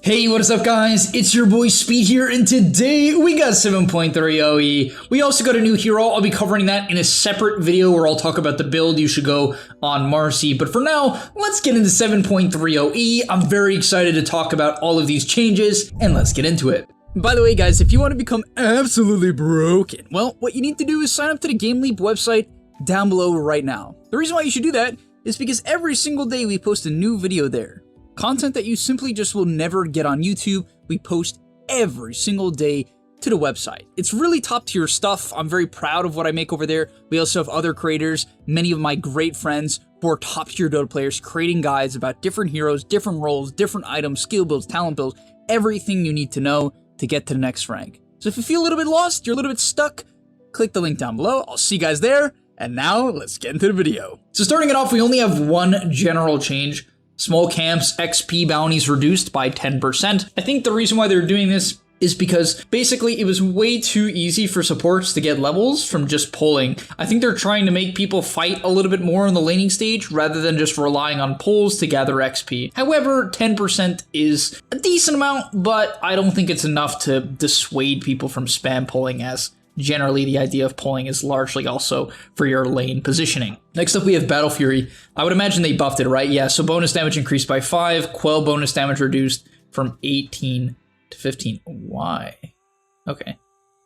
Hey, what is up guys? It's your boy Speed here, and today we got 7.3 OE. We also got a new hero. I'll be covering that in a separate video where I'll talk about the build you should go on Marci. But for now, let's get into 7.3 OE. I'm very excited to talk about all of these changes, and let's get into it. By the way guys, if you want to become absolutely broken, well, what you need to do is sign up to the GAMELEAP website down below right now. The reason why you should do that is because every single day we post a new video there. Content that you simply just will never get on YouTube, we post every single day to the website. It's really top tier stuff. I'm very proud of what I make over there. We also have other creators, many of my great friends who are top tier Dota players, creating guides about different heroes, different roles, different items, skill builds, talent builds, everything you need to know to get to the next rank. So if you feel a little bit lost, you're a little bit stuck, click the link down below. I'll see you guys there. And now let's get into the video. So starting it off, we only have one general change. Small camps XP bounties reduced by 10%. I think the reason why they're doing this is because basically it was way too easy for supports to get levels from just pulling. I think they're trying to make people fight a little bit more in the laning stage rather than just relying on pulls to gather XP. However, 10% is a decent amount, but I don't think it's enough to dissuade people from spam pulling, as generally the idea of pulling is largely also for your lane positioning. Next up we have Battle Fury. I would imagine they buffed it, right? Yeah, so bonus damage increased by 5, quell bonus damage reduced from 18 to 15. Why? Okay.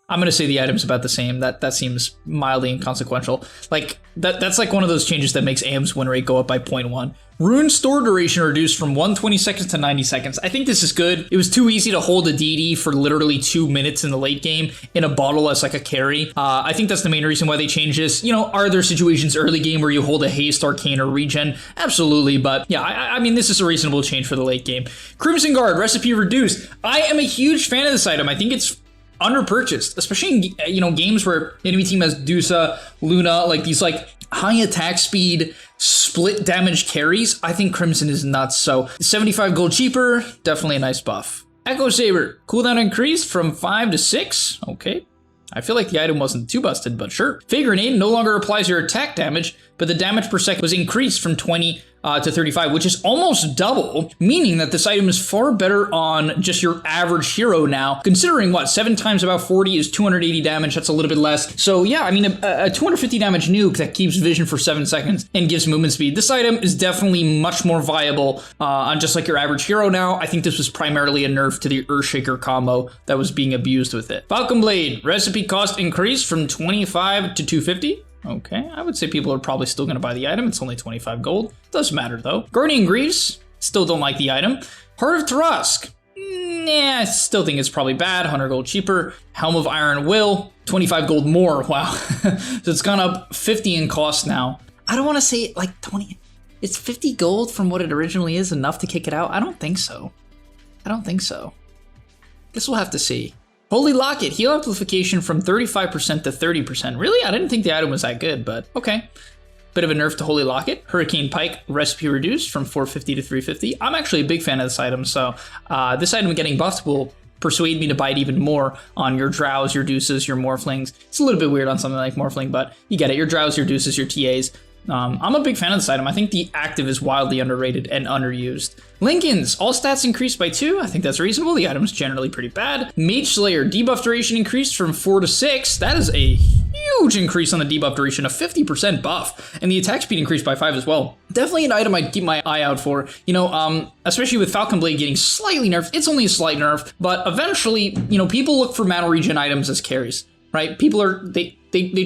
I'm gonna say the item's about the same. That seems mildly inconsequential. Like, that's like one of those changes that makes AM's win rate go up by 0.1. Rune store duration reduced from 120 seconds to 90 seconds. I think this is good. It was too easy to hold a DD for literally 2 minutes in the late game in a bottle as like a carry. I think that's the main reason why they changed this. You know, are there situations early game where you hold a haste, arcane, or regen? Absolutely, but yeah, I mean, this is a reasonable change for the late game. Crimson Guard, recipe reduced. I am a huge fan of this item. I think it's underpurchased, especially in, you know, games where the enemy team has Dusa, Luna, like these like high attack speed, split damage carries. I think Crimson is nuts. So 75 gold cheaper, definitely a nice buff. Echo Saber, cooldown increased from 5 to 6. Okay. I feel like the item wasn't too busted, but sure. Fade Grenade no longer applies your attack damage, but the damage per second was increased from 20 to 35, which is almost double, meaning that this item is far better on just your average hero now, considering what, 7 times about 40 is 280 damage, that's a little bit less. So yeah, I mean, a 250 damage nuke that keeps vision for 7 seconds and gives movement speed. This item is definitely much more viable on just like your average hero now. I think this was primarily a nerf to the Earthshaker combo that was being abused with it. Falcon Blade, recipe cost increased from 25 to 250. Okay, I would say people are probably still going to buy the item. It's only 25 gold. Doesn't matter though. Guardian Greaves, still don't like the item. Heart of Tarask, nah, I still think it's probably bad. 100 gold cheaper. Helm of Iron Will, 25 gold more. Wow. So it's gone up 50 in cost now. I don't want to say like 20. It's 50 gold from what it originally is enough to kick it out? I don't think so. I don't think so. Guess we'll have to see. Holy Locket, heal amplification from 35% to 30%. Really? I didn't think the item was that good, but okay. Bit of a nerf to Holy Locket. Hurricane Pike, recipe reduced from 450 to 350. I'm actually a big fan of this item, so this item getting buffed will persuade me to buy it even more on your Drows, your Deuces, your Morphlings. It's a little bit weird on something like Morphling, but you get it. Your Drows, your Deuces, your TAs. I'm a big fan of this item. I think the active is wildly underrated and underused. Lincolns, all stats increased by 2. I think that's reasonable. The item's generally pretty bad. Mage Slayer, debuff duration increased from 4 to 6. That is a huge increase on the debuff duration, a 50% buff. And the attack speed increased by 5 as well. Definitely an item I'd keep my eye out for. You know, especially with Falcon Blade getting slightly nerfed. It's only a slight nerf, but eventually, you know, people look for mana regen items as carries, right? People are, they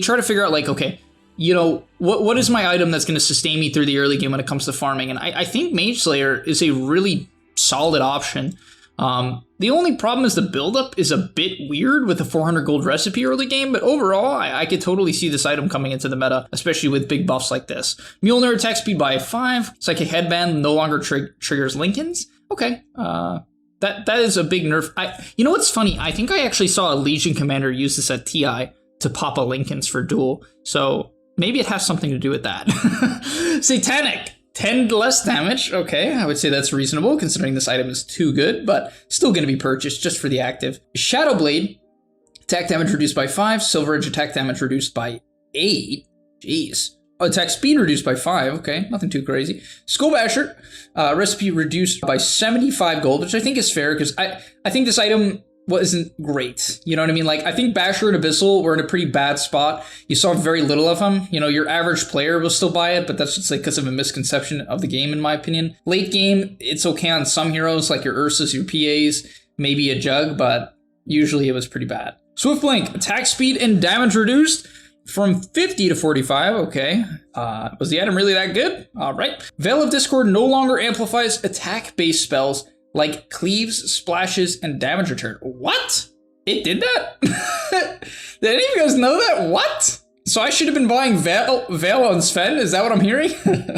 try to figure out like, okay, you know, what is my item that's going to sustain me through the early game when it comes to farming? And I think Mage Slayer is a really solid option. The only problem is the buildup is a bit weird with the 400 gold recipe early game, but overall, I could totally see this item coming into the meta, especially with big buffs like this. Mjolnir attack speed by 5. Psychic Headband no longer triggers Lincolns. Okay, that is a big nerf. You know what's funny? I think I actually saw a Legion commander use this at TI to pop a Lincolns for duel. So maybe it has something to do with that. Satanic, 10 less damage. Okay, I would say that's reasonable considering this item is too good, but still going to be purchased just for the active. Shadow Blade, attack damage reduced by 5. Silver Edge attack damage reduced by 8. Jeez. Attack speed reduced by 5. Okay, nothing too crazy. Skull Basher, recipe reduced by 75 gold, which I think is fair because I think this item wasn't great. You know what I mean? Like, I think Basher and Abyssal were in a pretty bad spot. You saw very little of them. You know, your average player will still buy it, but that's just like because of a misconception of the game, in my opinion. Late game, it's okay on some heroes, like your Ursas, your PAs, maybe a Jug, but usually it was pretty bad. Swift Blink, attack speed and damage reduced from 50 to 45, okay. Was the item really that good? All right. Veil of Discord no longer amplifies attack-based spells like cleaves, splashes, and damage return. What? It did that? Did any of you guys know that? What? So I should have been buying Veil on Sven? Is that what I'm hearing?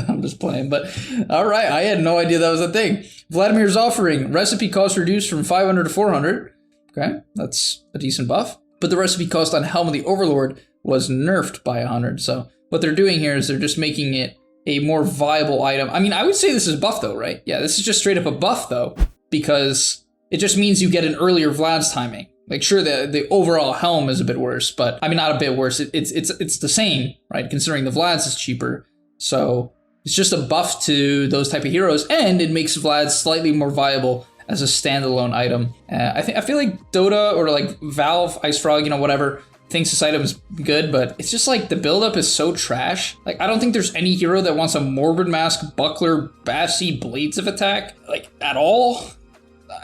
I'm just playing, but all right. I had no idea that was a thing. Vladimir's Offering, recipe cost reduced from 500 to 400. Okay, that's a decent buff. But the recipe cost on Helm of the Overlord was nerfed by 100. So what they're doing here is they're just making it a more viable item. I mean, I would say this is buff though, right? Yeah, this is just straight up a buff though, because it just means you get an earlier Vlad's timing. Like, sure, the overall Helm is a bit worse, but I mean, not a bit worse. It's the same, right? Considering the Vlad's is cheaper. So it's just a buff to those type of heroes, and it makes Vlad slightly more viable as a standalone item. I feel like Dota or like Valve, Ice Frog, you know, whatever, thinks this item is good, but it's just like the buildup is so trash. Like, I don't think there's any hero that wants a Morbid Mask, Buckler, Bassy, Blades of Attack, like, at all.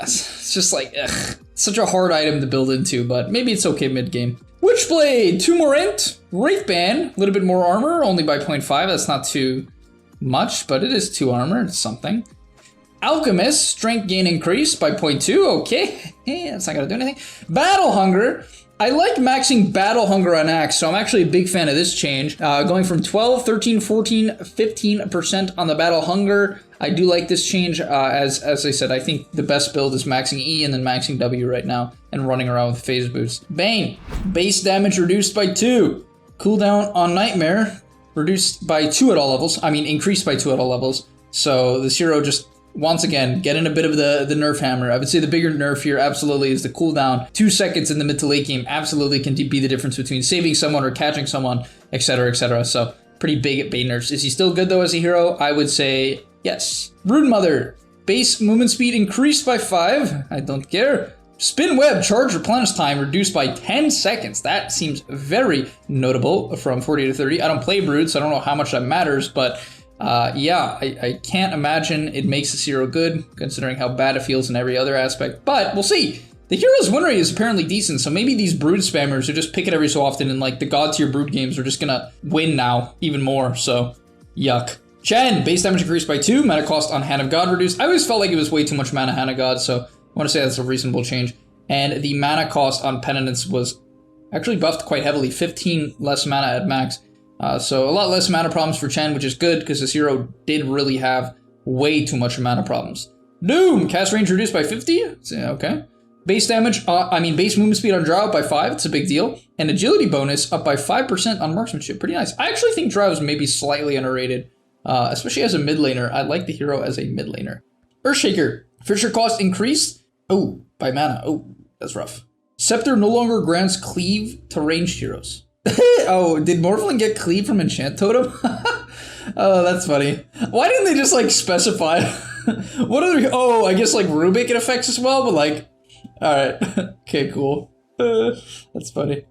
It's just like, ugh. Such a hard item to build into, but maybe it's okay mid-game. Witchblade, 2 more int. Wraithband, a little bit more armor, only by 0.5. That's not too much, but it is 2 armor. It's something. Alchemist, strength gain increase by 0.2. Okay, that's not gonna do anything. Battle Hunger. I like maxing Battle Hunger on Axe, so I'm actually a big fan of this change. Going from 12, 13, 14, 15% on the Battle Hunger. I do like this change. As I said, I think the best build is maxing E and then maxing W right now and running around with phase boost. Bane, base damage reduced by 2. Cooldown on Nightmare reduced by 2 at all levels. I mean, increased by 2 at all levels. So this hero just, once again, getting a bit of the nerf hammer. I would say the bigger nerf here absolutely is the cooldown. 2 seconds in the mid to late game absolutely can be the difference between saving someone or catching someone, etc., etc. So pretty big at Bane nerfs. Is he still good though as a hero? I would say yes. Brood Mother, base movement speed increased by 5. I don't care. Spin Web, charge replenish time reduced by 10 seconds. That seems very notable from 40 to 30. I don't play Brood, so I don't know how much that matters, but yeah, I can't imagine it makes this hero good, considering how bad it feels in every other aspect, but we'll see. The hero's win rate is apparently decent, so maybe these Brood spammers who just pick it every so often and like the god tier Brood games are just gonna win now, even more, so yuck. Chen, base damage increased by 2, mana cost on Hand of God reduced. I always felt like it was way too much mana Hand of God, so I want to say that's a reasonable change. And the mana cost on Penitence was actually buffed quite heavily, 15 less mana at max. So a lot less mana problems for Chen, which is good because this hero did really have way too much mana problems. Doom, cast range reduced by 50. Okay. Base damage, base movement speed on Drow up by 5. It's a big deal. And agility bonus up by 5% on marksmanship. Pretty nice. I actually think Drow is maybe slightly underrated, especially as a mid laner. I like the hero as a mid laner. Earthshaker, Fisher cost increased. Oh, by mana. Oh, that's rough. Scepter no longer grants cleave to ranged heroes. Oh, did Morphling get cleave from Enchant Totem? Oh, that's funny. Why didn't they just like specify? What other? Oh, I guess like Rubik it affects as well, but like, all right, okay, cool. That's funny.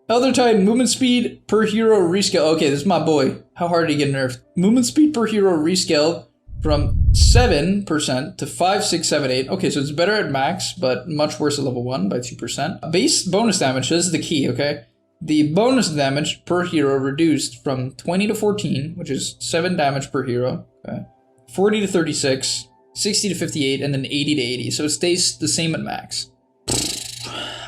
Elder Titan, movement speed per hero rescale. Okay, this is my boy. How hard did he get nerfed? Movement speed per hero rescaled from 7% to 5, 6, 7, 8. Okay, so it's better at max, but much worse at level 1 by 2%. Base bonus damage, this is the key, okay? The bonus damage per hero reduced from 20 to 14, which is 7 damage per hero, okay? 40 to 36, 60 to 58, and then 80 to 80. So it stays the same at max.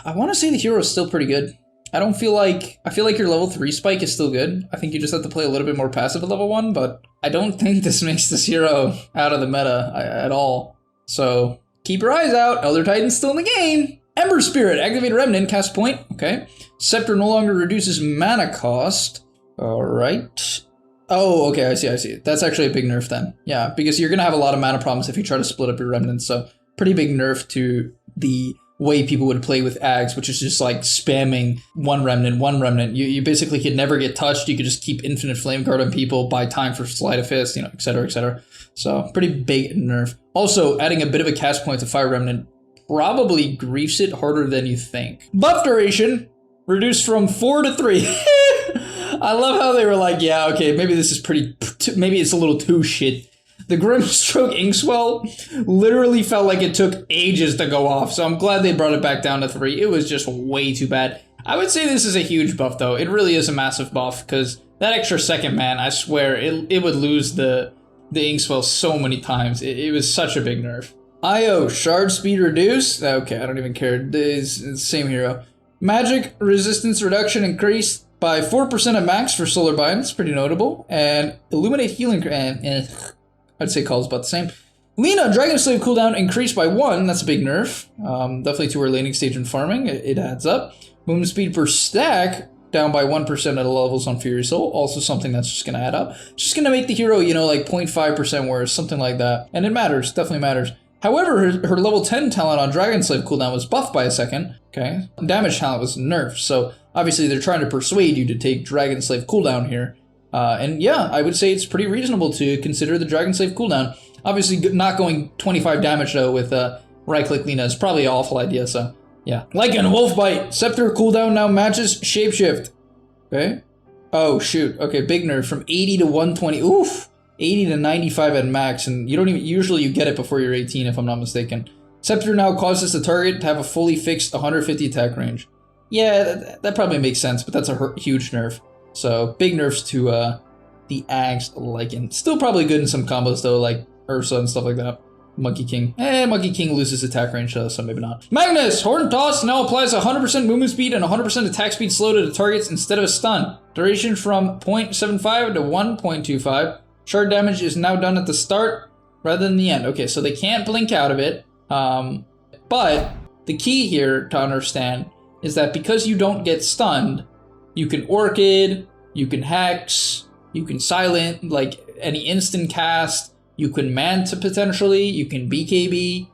I want to say the hero is still pretty good. I feel like your level 3 spike is still good. I think you just have to play a little bit more passive at level 1, but I don't think this makes this hero out of the meta at all. So keep your eyes out. Elder Titan's still in the game. Ember Spirit, activate Remnant, cast point. Okay. Scepter no longer reduces mana cost. All right. Oh, okay, I see. That's actually a big nerf then. Yeah, because you're going to have a lot of mana problems if you try to split up your Remnants. So pretty big nerf to the way people would play with Ags, which is just like spamming one remnant. You basically could never get touched. You could just keep infinite flame guard on people, buy time for sleight of fist, you know, etc., etc. So pretty big nerf. Also, adding a bit of a cast point to Fire Remnant probably griefs it harder than you think. Buff duration reduced from 4 to 3. I love how they were like, yeah, okay, maybe this is maybe it's a little too shit. The Grimstroke Inkswell literally felt like it took ages to go off, so I'm glad they brought it back down to 3. It was just way too bad. I would say this is a huge buff, though. It really is a massive buff, because that extra second man, I swear, it would lose the Inkswell so many times. It was such a big nerf. IO, shard speed reduced. Okay, I don't even care. It's the same hero. Magic resistance reduction increased by 4% at max for Solar Bind. It's pretty notable. And Illuminate healing, I'd say Call's about the same. Lina, Dragon Slave cooldown increased by 1. That's a big nerf. Definitely to our laning stage and farming. It adds up. Movement speed per stack down by 1% at levels on Fury Soul. Also something that's just going to add up. Just going to make the hero, you know, like 0.5% worse. Something like that. And it matters. Definitely matters. However, her level 10 talent on Dragon Slave cooldown was buffed by a second. Okay. Damage talent was nerfed. So obviously they're trying to persuade you to take Dragon Slave cooldown here. And yeah, I would say it's pretty reasonable to consider the Dragon Slave cooldown. Obviously, not going 25 damage though with right-click Lina is probably an awful idea, so yeah. Lycan, Wolf Bite, Scepter cooldown now matches Shapeshift. Okay. Oh, shoot. Okay, big nerf from 80 to 120. Oof! 80 to 95 at max, and you don't even, usually you get it before you're 18 if I'm not mistaken. Scepter now causes the target to have a fully fixed 150 attack range. Yeah, that probably makes sense, but that's a huge nerf. So, big nerfs to the Ags Lycan. Still probably good in some combos though, like Ursa and stuff like that. Monkey King. Monkey King loses attack range though, so maybe not. Magnus! Horn Toss now applies 100% movement speed and 100% attack speed slow to the targets instead of a stun. Duration from 0.75 to 1.25. Shard damage is now done at the start rather than the end. Okay, so they can't blink out of it. But the key here to understand is that because you don't get stunned, you can Orchid, you can Hex, you can Silent, like any instant cast, you can Manta potentially, you can BKB.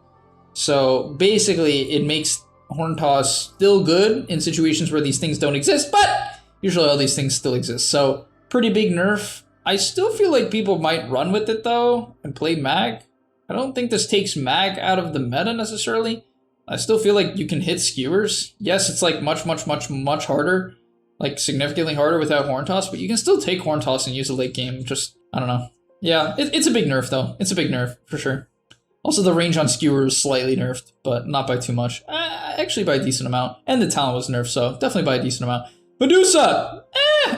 So basically it makes Horn Toss still good in situations where these things don't exist, but usually all these things still exist. So pretty big nerf. I still feel like people might run with it though and play Mag. I don't think this takes Mag out of the meta necessarily. I still feel like you can hit skewers. Yes, it's like much harder. Like significantly harder without Horn Toss, but you can still take Horn Toss and use a late game. Just, I don't know. Yeah, it's a big nerf though. It's a big nerf for sure. Also, the range on Skewer is slightly nerfed, but not by too much. Actually by a decent amount. And the talent was nerfed, so definitely by a decent amount. Medusa!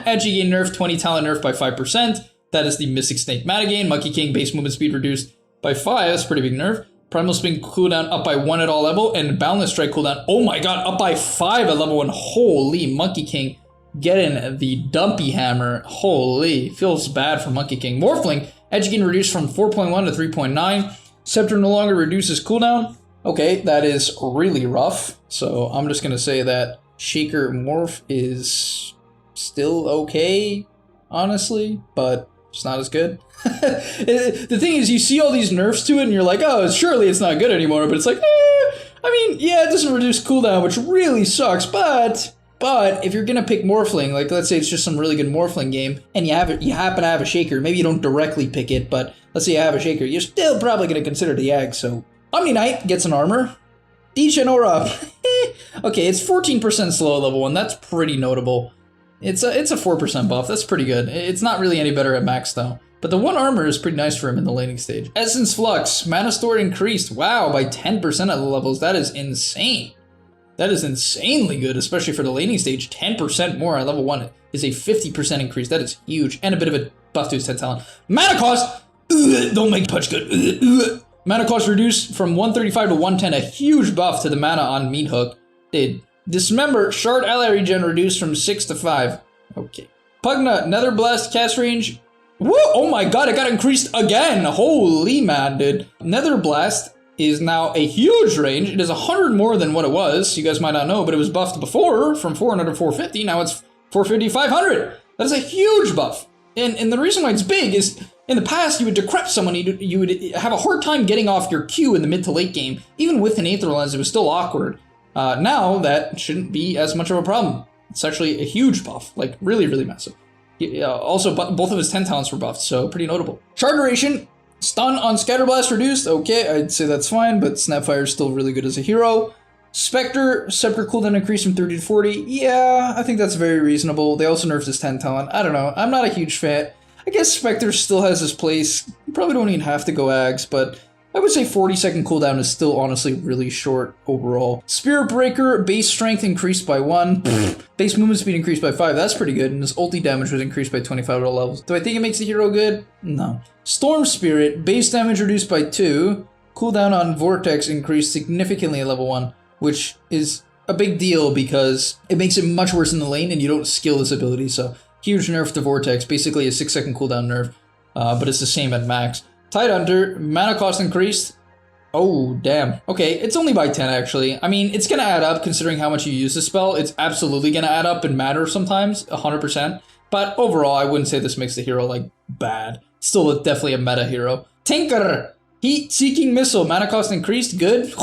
Edgy gain nerf, 20 talent nerf by 5%. That is the Mystic Snake mana gain. Monkey King base movement speed reduced by 5. That's a pretty big nerf. Primal Spin cooldown up by 1 at all level, and Boundless Strike cooldown, oh my god, up by 5 at level 1. Holy, Monkey King getting the dumpy hammer. Holy, feels bad for Monkey King. Morphling, edge gain reduced from 4.1 to 3.9. Scepter no longer reduces cooldown. Okay, that is really rough. So I'm just gonna say that Shaker Morph is still okay, honestly, but it's not as good. The thing is, you see all these nerfs to it and you're like, oh, surely it's not good anymore, but it's like, I mean, yeah, it doesn't reduce cooldown, which really sucks, but if you're gonna pick Morphling, like let's say it's just some really good Morphling game, and you happen to have a Shaker, maybe you don't directly pick it, but let's say you have a Shaker, you're still probably gonna consider the Ag, so Omni Knight gets an armor. Degenora. Okay, it's 14% slow at level 1, that's pretty notable. It's a 4% buff, that's pretty good. It's not really any better at max though. But the 1 armor is pretty nice for him in the laning stage. Essence Flux, mana stored increased, wow, by 10% at the levels, that is insane. That is insanely good, especially for the laning stage. 10% more at level 1 is a 50% increase, that is huge. And a bit of a buff to his 10 talent. Mana cost, don't make punch good. Mana cost reduced from 135 to 110, a huge buff to the mana on Meat Hook. Did Dismember, Shard ally regen reduced from 6 to 5. Okay. Pugna, Nether Blast cast range. Whoa, oh my god, it got increased again. Holy man, dude. Nether Blast is now a huge range. It is 100 more than what it was. You guys might not know, but it was buffed before from 400 to 450. Now it's 450, 500. That is a huge buff. And the reason why it's big is in the past, you would decrep someone, you would have a hard time getting off your Q in the mid to late game. Even with an Aether Lens, it was still awkward. Now that shouldn't be as much of a problem. It's actually a huge buff, like really, really massive. Also, both of his 10 talents were buffed, so pretty notable. Char duration, stun on Scatter Blast reduced. Okay, I'd say that's fine, but Snapfire is still really good as a hero. Spectre, Scepter cooldown increased from 30 to 40. Yeah, I think that's very reasonable. They also nerfed his 10 talent. I don't know. I'm not a huge fan. I guess Spectre still has his place. You probably don't even have to go Ags, but I would say 40-second cooldown is still honestly really short overall. Spirit Breaker, base strength increased by 1. Base movement speed increased by 5. That's pretty good. And his ulti damage was increased by 25 at all levels. Do I think it makes the hero good? No. Storm Spirit, base damage reduced by 2. Cooldown on Vortex increased significantly at level 1, which is a big deal because it makes it much worse in the lane and you don't skill this ability. So huge nerf to Vortex, basically a 6-second cooldown nerf, but it's the same at max. Tidehunter, mana cost increased. Oh, damn. Okay, it's only by 10, actually. I mean, it's gonna add up considering how much you use the spell. It's absolutely gonna add up and matter sometimes, 100%. But overall, I wouldn't say this makes the hero, like, bad. Still definitely a meta hero. Tinker, Heat-Seeking Missile, mana cost increased, good.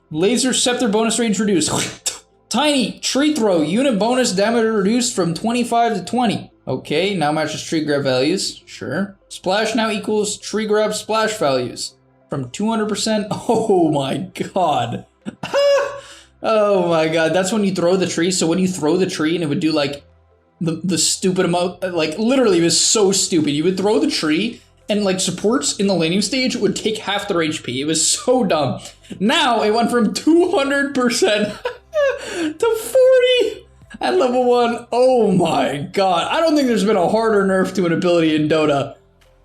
Laser Scepter bonus range reduced. Tiny, Tree Throw, unit bonus damage reduced from 25 to 20. Okay, now matches tree grab values, sure. Splash now equals tree grab splash values from 200%. Oh my god. Oh my god, that's when you throw the tree. So when you throw the tree and it would do like the stupid amount, like literally it was so stupid. You would throw the tree and like supports in the laning stage would take half their HP. It was so dumb. Now it went from 200% to 40 at level 1. Oh my god. I don't think there's been a harder nerf to an ability in Dota.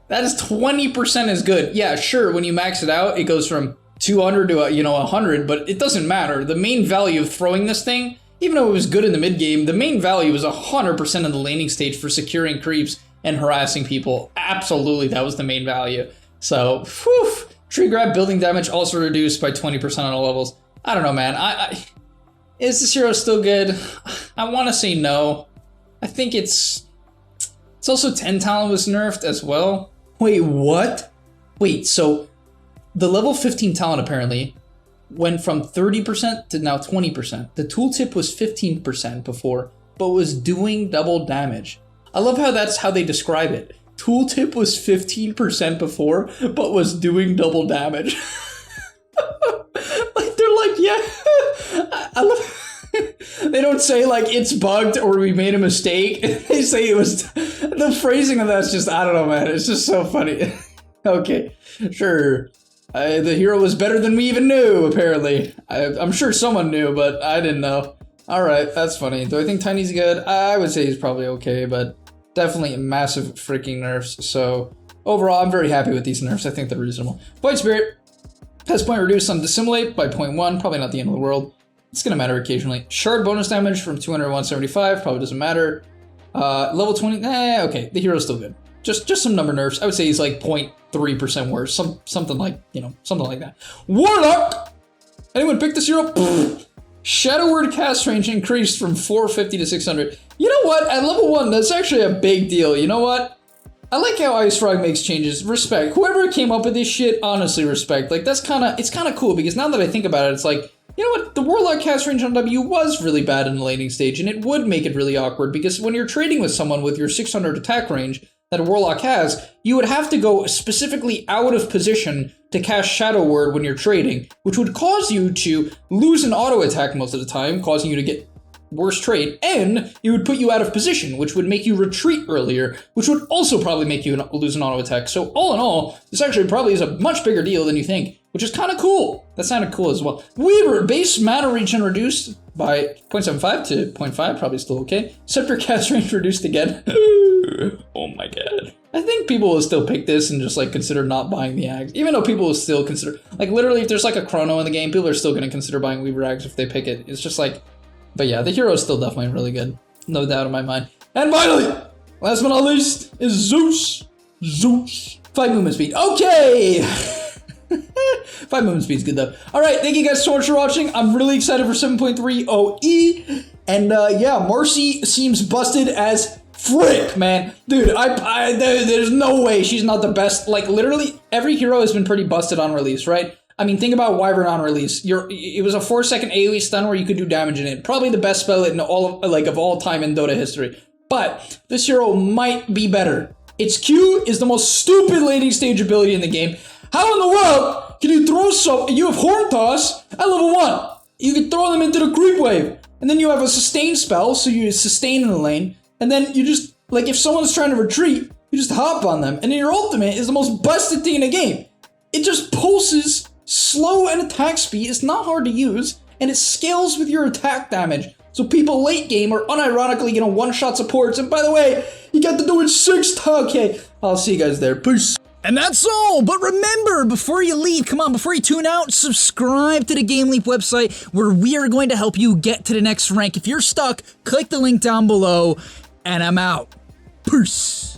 That is 20% as good. Yeah, sure, when you max it out, it goes from 200 to, 100, but it doesn't matter. The main value of throwing this thing, even though it was good in the mid game, the main value was 100% in the laning stage for securing creeps and harassing people. Absolutely, that was the main value. So, whew, tree grab building damage also reduced by 20% on all levels. I don't know, man. Is this hero still good? I want to say no. I think it's also 10 talent was nerfed as well. Wait, what? Wait, so the level 15 talent apparently went from 30% to now 20%. The tooltip was 15% before, but was doing double damage. I love how that's how they describe it. Tooltip was 15% before, but was doing double damage. Like they're like, yeah. I love. They don't say like it's bugged or we made a mistake. They say it was. The phrasing of that's just, I don't know, man. It's just so funny. Okay, sure. The hero was better than we even knew, apparently. I'm sure someone knew, but I didn't know. All right, that's funny. Do I think Tiny's good? I would say he's probably okay, but definitely massive freaking nerfs. So overall, I'm very happy with these nerfs. I think they're reasonable. Void Spirit has point reduced on Dissimulate by 0.1. Probably not the end of the world. It's gonna matter occasionally. Shard bonus damage from 200 to 175. Probably doesn't matter. Level 20. Okay. The hero's still good. Just some number nerfs. I would say he's like 0.3% worse. Something like something like that. Warlock. Anyone pick this hero? Shadow Word cast range increased from 450 to 600. You know what? At level 1, that's actually a big deal. You know what? I like how Ice Frog makes changes. Respect. Whoever came up with this shit, honestly respect. Like it's kind of cool because now that I think about it, it's like, you know what? The Warlock cast range on W was really bad in the laning stage, and it would make it really awkward because when you're trading with someone with your 600 attack range that a Warlock has, you would have to go specifically out of position to cast Shadow Word when you're trading, which would cause you to lose an auto attack most of the time, causing you to get worse trade, and it would put you out of position, which would make you retreat earlier, which would also probably make you lose an auto attack. So all in all, this actually probably is a much bigger deal than you think, which is kind of cool. That sounded cool as well. Weaver, base mana regen reduced by 0.75 to 0.5, probably still okay. Scepter cast range reduced again. Oh my god. I think people will still pick this and just like consider not buying the Ags, even though people will still consider, like literally if there's like a chrono in the game, people are still going to consider buying Weaver Ags if they pick it. It's just like, but yeah, the hero is still definitely really good. No doubt in my mind. And finally, last but not least, is Zeus. Zeus. 5 movement speed. Okay! 5 movement speed is good though. Alright, thank you guys so much for watching. I'm really excited for 7.3 OE. And yeah, Marci seems busted as frick, man. Dude, there's no way she's not the best. Like, literally, every hero has been pretty busted on release, right? I mean, think about Wyvern on release. It was a 4-second AoE stun where you could do damage in it. Probably the best spell in all of all time in Dota history. But this hero might be better. Its Q is the most stupid laning stage ability in the game. How in the world can you throw you have Horn Toss at level 1. You can throw them into the creep wave. And then you have a sustain spell, so you sustain in the lane. And then you just, like, if someone's trying to retreat, you just hop on them. And then your ultimate is the most busted thing in the game. It just pulses slow and attack speed. It's not hard to use. And it scales with your attack damage. So people late game are unironically gonna one-shot supports. And by the way, you got to do it 6 times. Okay, I'll see you guys there. Peace. And that's all, but remember, before you leave, come on, before you tune out, subscribe to the GameLeap website where we are going to help you get to the next rank. If you're stuck, click the link down below, and I'm out. Peace.